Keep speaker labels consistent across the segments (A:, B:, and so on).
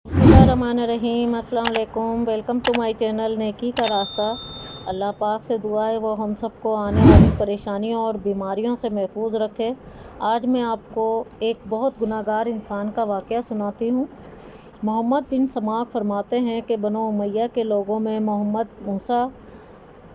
A: बिस्मिल्लाहिर्रहमानिर्रहीम। अस्सलाम वालेकुम। वेलकम टू माय चैनल नेकी का रास्ता। अल्लाह पाक से दुआ है वो हम सबको आने वाली परेशानियों और बीमारियों से महफूज रखे। आज मैं आपको एक बहुत गुनाहगार इंसान का वाक़या सुनाती हूँ। मोहम्मद बिन समाक फरमाते हैं कि बनो उमैया के लोगों में मोहम्मद मूसा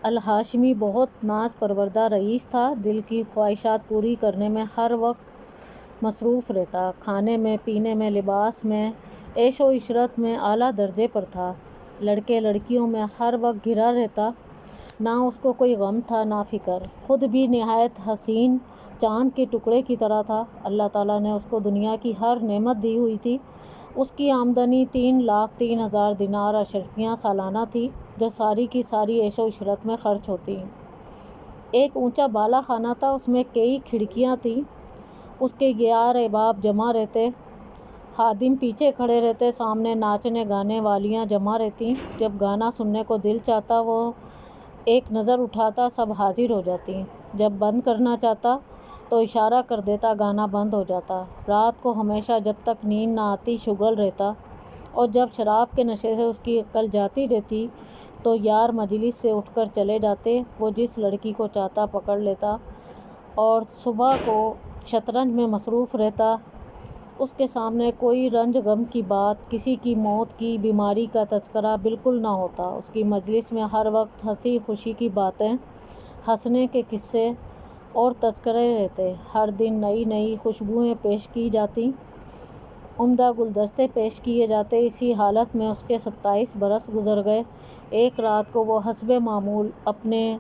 A: अल-हाशमी बहुत नाज परवरदा रईस था। दिल की ख्वाहिशात पूरी करने में हर वक्त मसरूफ़ रहता, खाने में, पीने में, लिबास में, ऐशो इशरत में आला दर्जे पर था। लड़के लड़कियों में हर वक्त घिरा रहता, ना उसको कोई गम था ना फ़िक्र। ख़ुद भी निहायत हसीन चाँद के टुकड़े की तरह था। अल्लाह ताला ने उसको दुनिया की हर नेमत दी हुई थी। उसकी आमदनी 3,03,000 दिनार अशरफियाँ सालाना थी, जो सारी की सारी ऐशो इशरत में खर्च होती। एक ऊंचा बाला खाना था, उसमें कई खिड़कियाँ थीं। उसके 11 अहबाब जमा रहते, खादिम पीछे खड़े रहते, सामने नाचने गाने वालियाँ जमा रहती। जब गाना सुनने को दिल चाहता वो एक नज़र उठाता, सब हाजिर हो जाती। जब बंद करना चाहता तो इशारा कर देता, गाना बंद हो जाता। रात को हमेशा जब तक नींद ना आती शुगल रहता, और जब शराब के नशे से उसकी अक्ल जाती रहती तो यार मजलिस से उठकर चले जाते। वो जिस लड़की को चाहता पकड़ लेता और सुबह को शतरंज में मसरूफ़ रहता। उसके सामने कोई रंज गम की बात, किसी की मौत की, बीमारी का तज़किरा बिल्कुल ना होता। उसकी मजलिस में हर वक्त हंसी खुशी की बातें, हंसने के किस्से और तज़किरे रहते। हर दिन नई नई खुशबुएं पेश की जाती, उम्दा गुलदस्ते पेश किए जाते। इसी हालत में उसके 27 बरस गुजर गए। एक रात को वो हस्बे मामूल अपने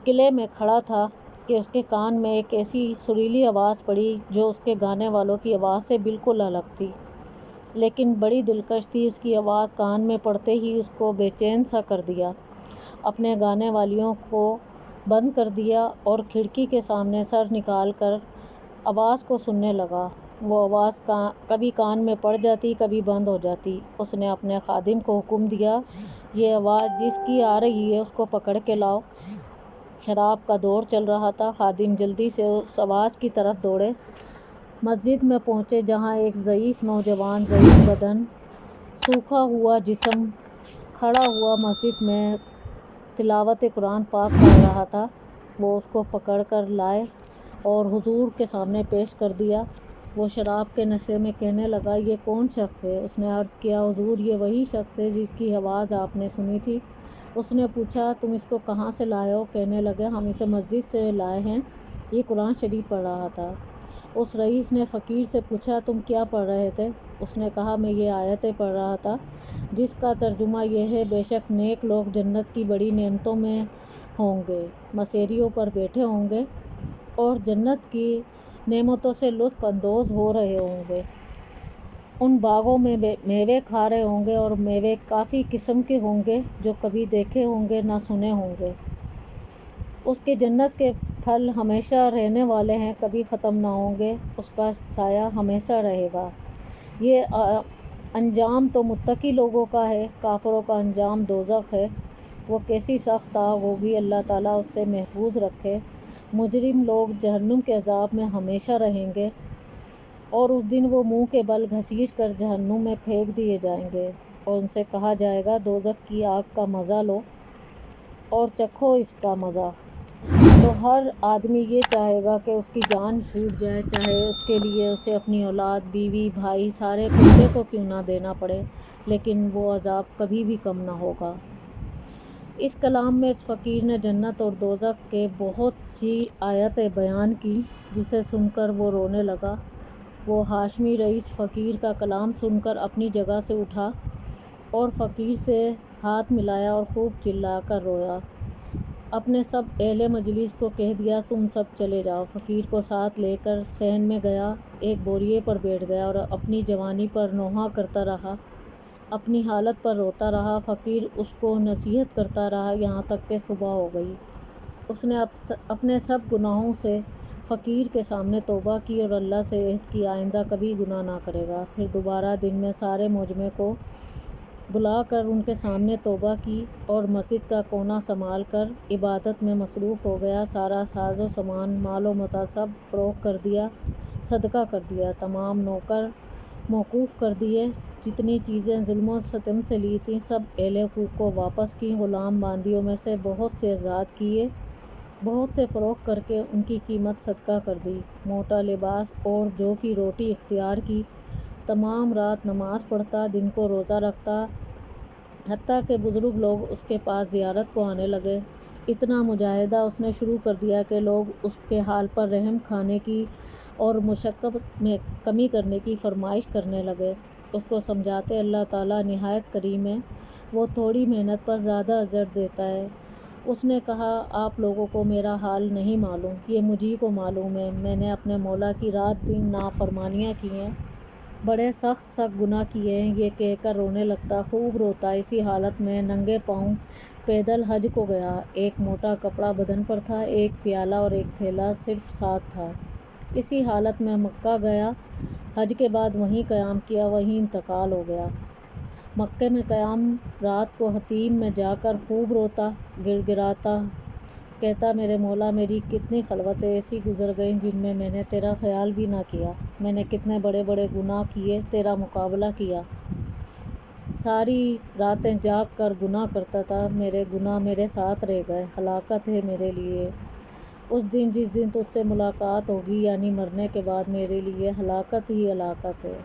A: किले में खड़ा था कि उसके कान में एक ऐसी सुरीली आवाज़ पड़ी जो उसके गाने वालों की आवाज़ से बिल्कुल अलग थी, लेकिन बड़ी दिलकश थी। उसकी आवाज़ कान में पड़ते ही उसको बेचैन सा कर दिया। अपने गाने वालियों को बंद कर दिया और खिड़की के सामने सर निकाल कर आवाज़ को सुनने लगा। वो आवाज़ कभी कान में पड़ जाती, कभी बंद हो जाती। उसने अपने खादिम को हुक्म दिया, ये आवाज़ जिसकी आ रही है उसको पकड़ के लाओ। शराब का दौर चल रहा था। खादिम जल्दी से उस आवाज़ की तरफ दौड़े। मस्जिद में पहुँचे, जहाँ एक ज़ईफ़ नौजवान, ज़ईफ़ बदन, सूखा हुआ जिस्म खड़ा हुआ मस्जिद में तिलावत कुरान पाक कर रहा था। वो उसको पकड़ कर लाए और हुजूर के सामने पेश कर दिया। वो शराब के नशे में कहने लगा, ये कौन शख्स है? उसने अर्ज़ किया, हुजूर ये वही शख्स है जिसकी आवाज़ आपने सुनी थी। उसने पूछा, तुम इसको कहाँ से लाए हो? कहने लगे, हम इसे मस्जिद से लाए हैं, ये कुरान शरीफ पढ़ रहा था। उस रईस ने फ़कीर से पूछा, तुम क्या पढ़ रहे थे? उसने कहा, मैं ये आयतें पढ़ रहा था जिसका तर्जुमा यह है, बेशक नेक लोग जन्नत की बड़ी नेमतों में होंगे, मसेरियों पर बैठे होंगे और जन्नत की नेमतों से लुत्फ़ अंदोज़ हो रहे होंगे। उन बागों में मेवे खा रहे होंगे और मेवे काफ़ी किस्म के होंगे जो कभी देखे होंगे ना सुने होंगे। उसके जन्नत के फल हमेशा रहने वाले हैं, कभी ख़त्म ना होंगे, उसका साया हमेशा रहेगा। ये अंजाम तो मुत्तकी लोगों का है, काफ़िरों का अंजाम दोज़ख है। वो कैसी सख्त आग होगी, अल्लाह ताला उससे महफूज रखे। मुजरिम लोग जहन्नुम के अज़ाब में हमेशा रहेंगे और उस दिन वो मुंह के बल घसीट कर जहन्नुम में फेंक दिए जाएंगे और उनसे कहा जाएगा, दोज़ख की आग का मज़ा लो और चखो इसका मज़ा। तो हर आदमी ये चाहेगा कि उसकी जान छूट जाए, चाहे उसके लिए उसे अपनी औलाद, बीवी, भाई, सारे कुत्ते को क्यों ना देना पड़े, लेकिन वो अज़ाब कभी भी कम ना होगा। इस कलाम में इस फ़कीर ने जन्नत और दोज़ख के बहुत सी आयतें बयान की, जिसे सुनकर वो रोने लगा। वो हाशमी रईस फ़कीर का कलाम सुनकर अपनी जगह से उठा और फ़कीर से हाथ मिलाया और खूब चिल्ला कर रोया। अपने सब अहले मजलिस को कह दिया, तुम सब चले जाओ। फ़कीर को साथ लेकर सहन में गया, एक बोरिए पर बैठ गया और अपनी जवानी पर नोहा करता रहा, अपनी हालत पर रोता रहा। फ़कीर उसको नसीहत करता रहा, यहाँ तक कि सुबह हो गई। उसने अपने सब गुनाहों से फ़कीर के सामने तौबा की और अल्लाह से अहद की, आइंदा कभी गुनाह ना करेगा। फिर दोबारा दिन में सारे मुजमे को बुलाकर उनके सामने तौबा की और मस्जिद का कोना संभाल कर इबादत में मसरूफ़ हो गया। सारा साजो सामान, मालो मता सब फ़रोख्त कर दिया, सदका कर दिया। तमाम नौकर موقوف کر دیے، جتنی چیزیں ظلم و ستم سے لی تھیں سب اہل حقوق کو واپس کی، غلام باندیوں میں سے بہت سے آزاد کیے، بہت سے فروخت کر کے ان کی قیمت صدقہ کر دی، موٹا لباس اور جو کی روٹی اختیار کی، تمام رات نماز پڑھتا، دن کو روزہ رکھتا، حتیٰ کہ بزرگ لوگ اس کے پاس زیارت کو آنے لگے۔ اتنا مجاہدہ اس نے شروع کر دیا کہ لوگ اس کے حال پر رحم کھانے کی اور مشقت میں کمی کرنے کی فرمائش کرنے لگے۔ اس کو سمجھاتے اللہ تعالیٰ نہایت کریم ہے، وہ تھوڑی محنت پر زیادہ اجر دیتا ہے۔ اس نے کہا آپ لوگوں کو میرا حال نہیں معلوم، یہ مجھی کو معلوم ہے، میں نے اپنے مولا کی رات دن نافرمانیاں کی ہیں، بڑے سخت سخت گناہ کیے ہیں، یہ کہہ کر رونے لگتا، خوب روتا۔ اسی حالت میں ننگے پاؤں پیدل حج کو گیا، ایک موٹا کپڑا بدن پر تھا، ایک پیالہ اور ایک تھیلا صرف ساتھ تھا۔ اسی حالت میں مکہ گیا، حج کے بعد وہیں قیام کیا، وہیں انتقال ہو گیا۔ مکے میں قیام رات کو حطیم میں جا کر خوب روتا، گڑ گڑاتا، کہتا میرے مولا میری کتنی خلوتیں ایسی گزر گئیں جن میں نے تیرا خیال بھی نہ کیا، میں نے کتنے بڑے بڑے گناہ کیے، تیرا مقابلہ کیا، ساری راتیں جاگ کر گناہ کرتا تھا، میرے گناہ میرے ساتھ رہ گئے، ہلاکت ہے میرے لیے اس دن جس دن تجھ سے ملاقات ہوگی، یعنی مرنے کے بعد میرے لیے ہلاکت ہی ہلاکت ہے۔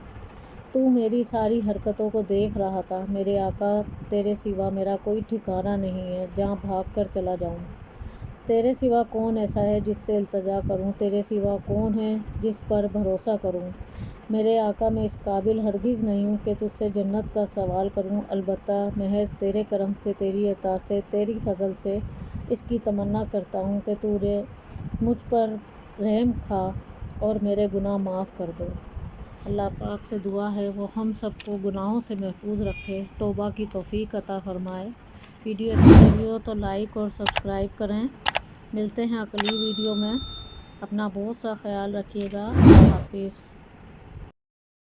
A: تو میری ساری حرکتوں کو دیکھ رہا تھا، میرے آقا تیرے سوا میرا کوئی ٹھکانہ نہیں ہے جہاں بھاگ کر چلا جاؤں، تیرے سوا کون ایسا ہے جس سے التجا کروں، تیرے سوا کون ہے جس پر بھروسہ کروں، میرے آقا میں اس قابل ہرگز نہیں ہوں کہ تجھ سے جنت کا سوال کروں، البتہ محض تیرے کرم سے، تیری عطا سے، تیری فضل سے اس کی تمنا کرتا ہوں کہ تو مجھ پر رحم کھا اور میرے گناہ معاف کر دے۔ اللہ پاک سے دعا ہے وہ ہم سب کو گناہوں سے محفوظ رکھے، توبہ کی توفیق عطا فرمائے۔ ویڈیو اچھی لگی ہو تو لائک اور سبسکرائب کریں۔ ملتے ہیں اگلی ویڈیو میں، اپنا بہت سا خیال رکھیے گا، اللہ حافظ۔